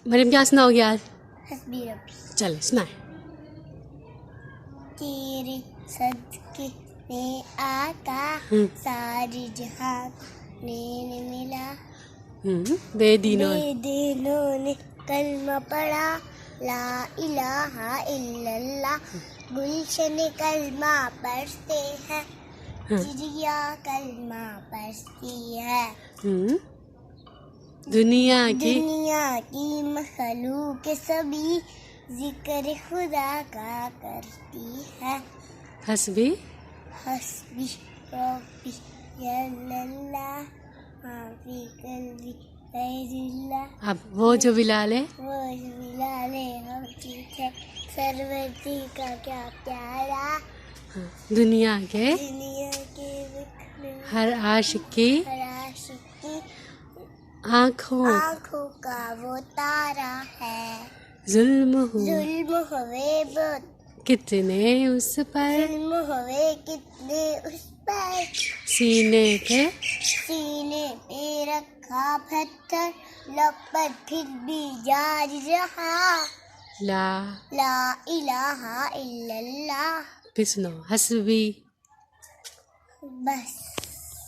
मरियम क्या सुनाओगे आज? हस्बी रब्बी। चल सुनाए। तेरे सदके में आका सारी जहां ने मिला। बेदीनों ने कलमा पढ़ा ला इलाहा इल्लल्लाह। गुलशन कलमा पढ़ते हैं, चिड़िया कलमा पढ़ती है। दुनिया की मखलूक सभी जिक्र खुदा का करती है। हस्बी रब्बी जल्लल्लाह माफी कल्बी गैरुल्लाह। अब वो जो बिलाल है हम ठीक है। सरवती का क्या प्यारा। दुनिया के हर आशिक की आँखों का वो तारा है। जुल्म हुए बहुत कितने उस पर सीने पे रखा पत्थर लब पर फिर भी जारी रहा। ला इलाहा इल्लल्लाह। फिर सुनो हस्बी बस।